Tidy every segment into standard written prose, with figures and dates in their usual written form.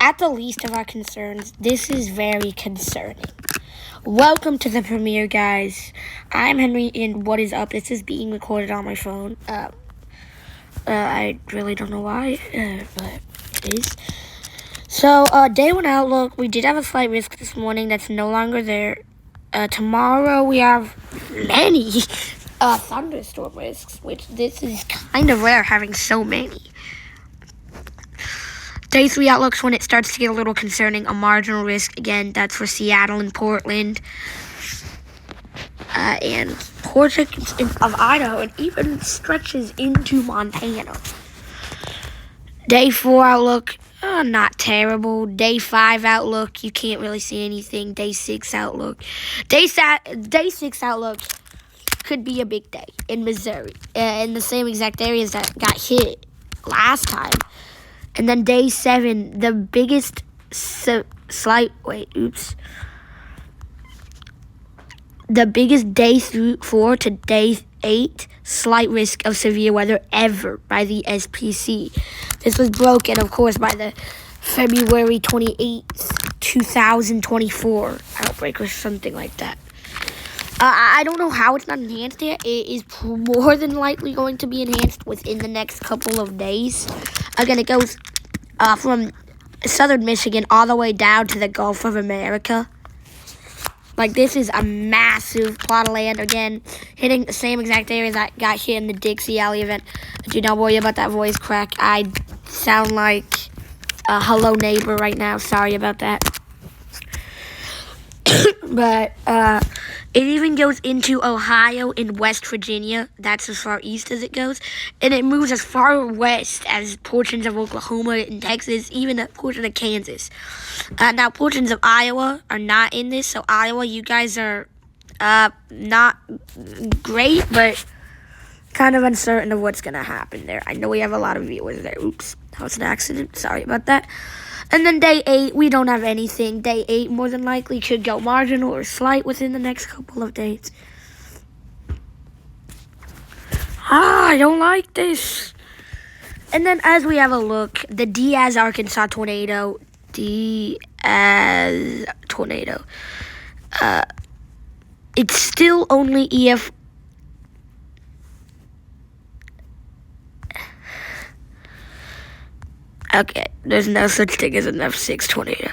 At the least of our concerns, this is very concerning. Welcome to the premiere, guys. I'm Henry, and what is up? This is being recorded on my phone. I really don't know why, but it is. So, day one outlook, we did have a slight risk this morning that's no longer there. Tomorrow we have many thunderstorm risks, which this is kind of rare having so many. Day 3 outlooks when it starts to get a little concerning. A marginal risk, again, that's for Seattle and Portland. And portions of Idaho, and even stretches into Montana. Day 4 outlook, not terrible. Day 5 outlook, you can't really see anything. Day 6 outlook. Day 6 outlook could be a big day in Missouri. In the same exact areas that got hit last time. And then day 7, the biggest the biggest day 4 to day 8 slight risk of severe weather ever by the SPC. This was broken, of course, by the February 28th, 2024 outbreak or something like that. I don't know how it's not enhanced yet. It is more than likely going to be enhanced within the next couple of days. Again, it goes from southern Michigan all the way down to the Gulf of America. Like, this is a massive plot of land, again, hitting the same exact areas that got hit in the Dixie Alley event. Do not worry about that voice crack. I sound like a hello neighbor right now. Sorry about that. But it even goes into Ohio and West Virginia. That's as far east as it goes. And it moves as far west as portions of Oklahoma and Texas, even a portion of Kansas. Now, portions of Iowa are not in this. So, Iowa, you guys are not great, but kind of uncertain of what's going to happen there. I know we have a lot of viewers there. Oops, that was an accident. Sorry about that. And then day 8, we don't have anything. Day 8 more than likely could go marginal or slight within the next couple of days. I don't like this. And then as we have a look, the Diaz, Arkansas tornado. It's still only EF. Okay, there's no such thing as an F6 tornado.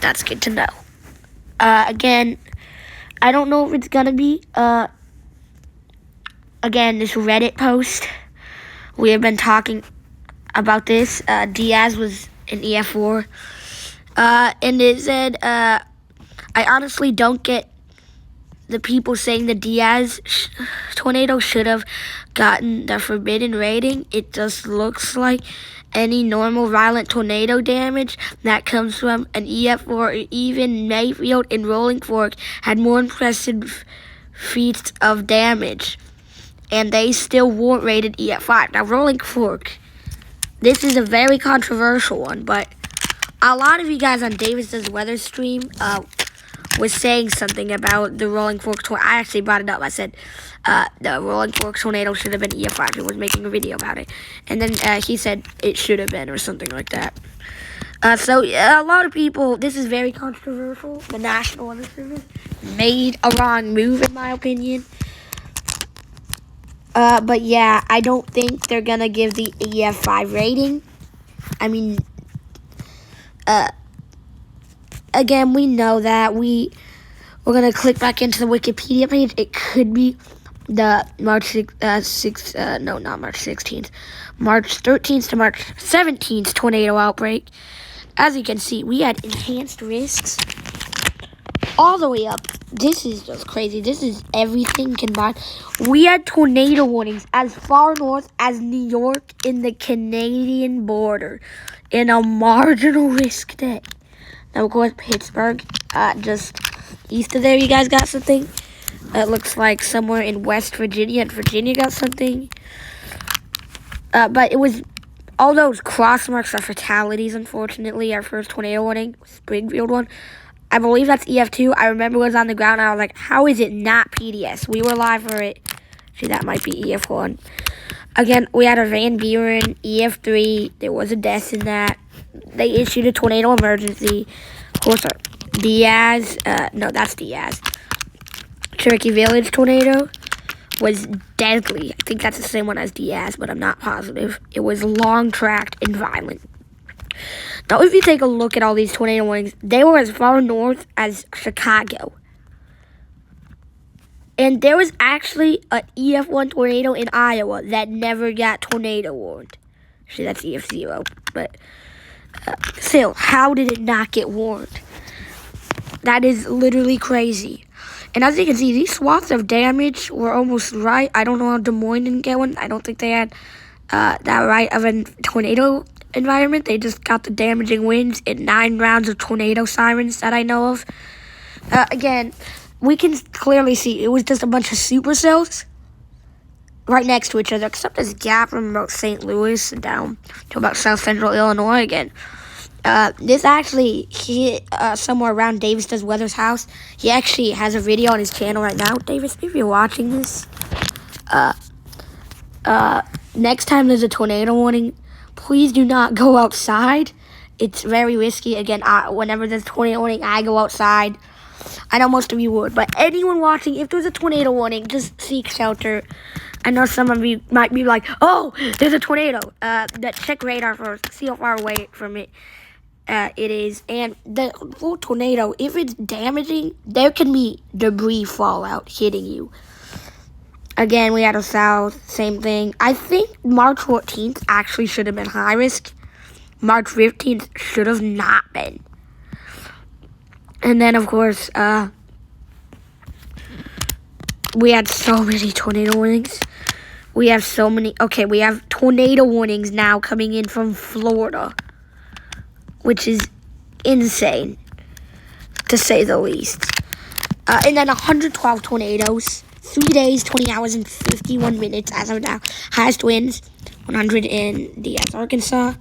That's good to know. Again, I don't know if it's gonna be. Again, this Reddit post, we have been talking about this. Diaz was an EF4. And it said, I honestly don't get the people saying the Diaz tornado should have gotten the forbidden rating. It just looks like any normal violent tornado damage that comes from an EF4, or even Mayfield and Rolling Fork had more impressive feats of damage, and they still weren't rated EF5. Now, Rolling Fork, this is a very controversial one, but a lot of you guys on Davis's weather stream was saying something about the Rolling Fork tornado. I actually brought it up. I said the Rolling Fork tornado should have been EF5. He was making a video about it. And then he said it should have been, or something like that. So a lot of people, this is very controversial. The National Weather Service made a wrong move, in my opinion. But yeah, I don't think they're going to give the EF5 rating. I mean, again, we know that. We're going to click back into the Wikipedia page. It could be the March 13th to March 17th tornado outbreak. As you can see, we had enhanced risks all the way up. This is just crazy. This is everything combined. We had tornado warnings as far north as New York in the Canadian border in a marginal risk day. Now, of course, Pittsburgh, just east of there, you guys got something. It looks like somewhere in West Virginia and Virginia got something. But it was, all those cross marks are fatalities, unfortunately. Our first tornado warning, Springfield one, I believe that's EF2. I remember it was on the ground, and I was like, how is it not PDS? We were live for it. See, that might be EF1. Again, we had a Van Buren, EF3. There was a death in that. they issued a tornado emergency. Of course, Diaz, no, that's Diaz. Cherokee Village tornado was deadly. I think that's the same one as Diaz, but I'm not positive. It was long-tracked and violent. Now, if you take a look at all these tornado warnings, they were as far north as Chicago. And there was actually an EF1 tornado in Iowa that never got tornado warned. Actually, that's EF0. But still, how did it not get warned? That is literally crazy. And as you can see, these swaths of damage were almost right. I don't know how Des Moines didn't get one. I don't think they had that right of a tornado environment. They just got the damaging winds and 9 rounds of tornado sirens that I know of. Again, we can clearly see it was just a bunch of supercells right next to each other, except this gap from about St. Louis down to about South Central Illinois again. This actually hit somewhere around Davis Does Weather's house. He actually has a video on his channel right now. Davis, if you're watching this, next time there's a tornado warning, please do not go outside. It's very risky. Again, whenever there's a tornado warning, I go outside. I know most of you would, but anyone watching, if there's a tornado warning, just seek shelter. I know some of you might be like, oh, there's a tornado. Check radar first. See how far away from it it is. And the full tornado, if it's damaging, there can be debris fallout hitting you. Again, we had a south, same thing. I think March 14th actually should have been high risk. March 15th should have not been. And then, of course, we had so many tornado warnings. We have so many. Okay, we have tornado warnings now coming in from Florida, which is insane, to say the least. And then 112 tornadoes, 3 days, 20 hours, and 51 minutes as of now. Highest winds, 100 in Diaz, Arkansas.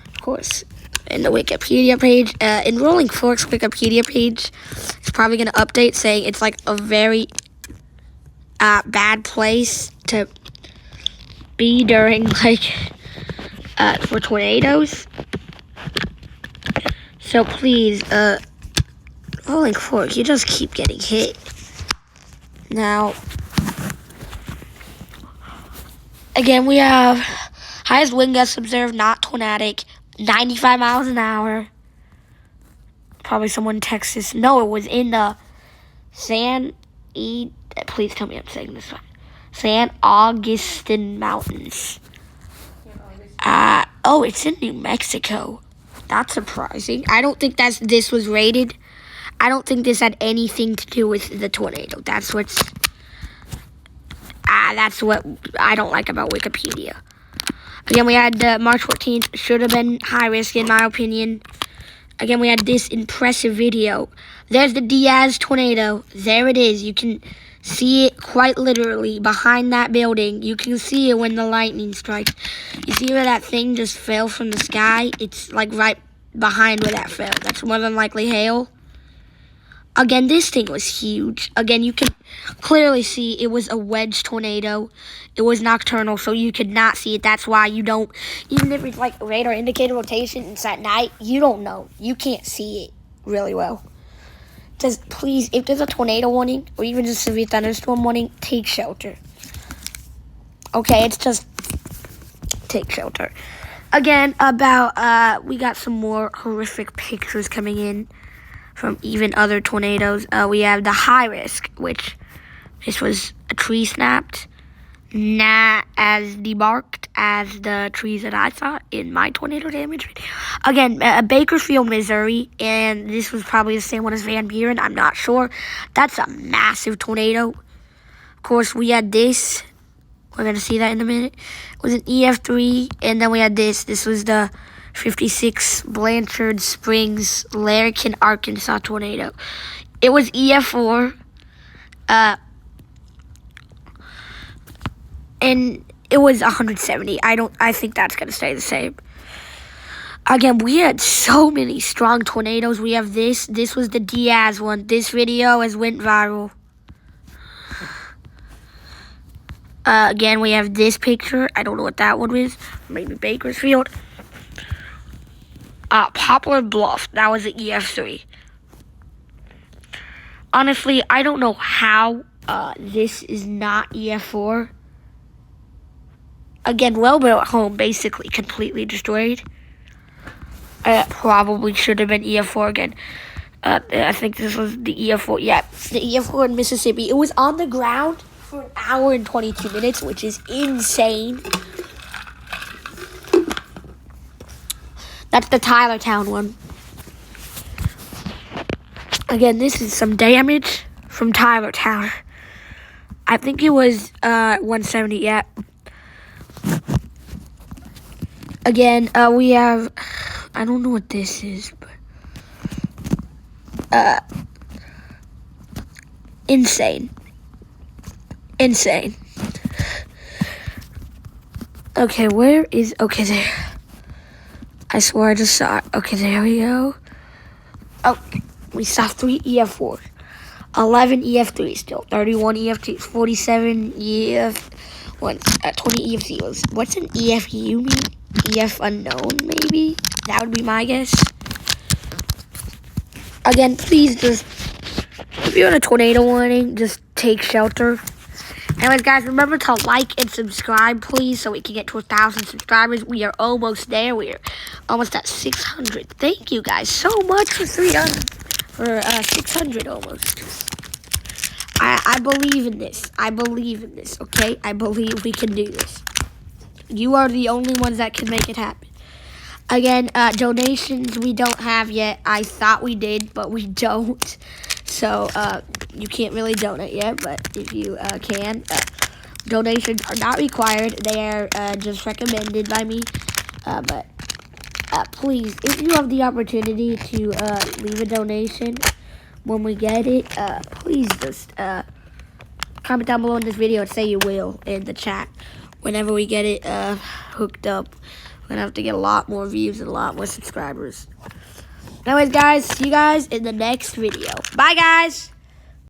Of course, in the Wikipedia page. In Rolling Forks Wikipedia page, it's probably going to update saying it's like a very bad place to be during, like, for tornadoes. So please, Rolling Forks, you just keep getting hit. Now, again, we have highest wind gusts observed, not tornadic, 95 miles an hour. Probably someone in Texas. No, it was in the please tell me I'm saying this right. San Augustine Mountains. Oh, it's in New Mexico. That's surprising. I don't think this was rated. I don't think this had anything to do with the tornado. That's what I don't like about Wikipedia. Again, we had March 14th. Should have been high risk, in my opinion. Again, we had this impressive video. There's the Diaz tornado. There it is. You can see it quite literally behind that building. You can see it when the lightning strikes. You see where that thing just fell from the sky? It's like right behind where that fell. That's more than likely hail. Again, this thing was huge. Again, you can clearly see it was a wedge tornado. It was nocturnal, so you could not see it. That's why you don't, even if it's like radar indicator rotation, it's at night, you don't know. You can't see it really well. Just please, if there's a tornado warning, or even just severe thunderstorm warning, take shelter. Okay, it's just take shelter. Again, we got some more horrific pictures coming in from even other tornadoes. We have the high risk, which this was a tree snapped, not as debarked as the trees that I saw in my tornado damage video. Again, Bakersfield, Missouri, and this was probably the same one as Van Buren. I'm not sure. That's a massive tornado. Of course, we had this. We're going to see that in a minute. It was an EF3, and then we had this. This was the 56 Blanchard Springs, Larrikin, Arkansas tornado. It was EF4. And it was 170. I think that's going to stay the same. Again, we had so many strong tornadoes. We have this. This was the Diaz one. This video has went viral. Again, we have this picture. I don't know what that one was. Maybe Bakersfield. Poplar Bluff. That was an EF3. Honestly, I don't know how this is not EF4. Again, well-built home, basically completely destroyed. Probably should have been EF4 again. I think this was the EF4. Yeah, the EF4 in Mississippi. It was on the ground for an hour and 22 minutes, which is insane. That's the Tylertown one. Again, this is some damage from Tylertown. I think it was 170. Yeah. Again, we have. I don't know what this is, but insane. Okay, where is? Okay, there. I swear I just saw it. Okay, there we go. Okay, we saw 3 EF4, 11 EF3 still, 31 EF2, 47 EF1, 20 EF0s. What's an EFU mean? EF unknown, maybe? That would be my guess. Again, please just, if you're in a tornado warning, just take shelter. Anyways, guys, remember to like and subscribe, please, so we can get to 1,000 subscribers. We are almost there. We are almost at 600. Thank you, guys, so much for 600 almost. I believe in this. Okay? I believe we can do this. You are the only ones that can make it happen. Again, donations we don't have yet. I thought we did, but we don't. So, you can't really donate yet, but if you can, donations are not required. They are just recommended by me. But please, if you have the opportunity to leave a donation when we get it, please just comment down below in this video and say you will in the chat. Whenever we get it hooked up, we're going to have to get a lot more views and a lot more subscribers. Anyways, guys, see you guys in the next video. Bye, guys!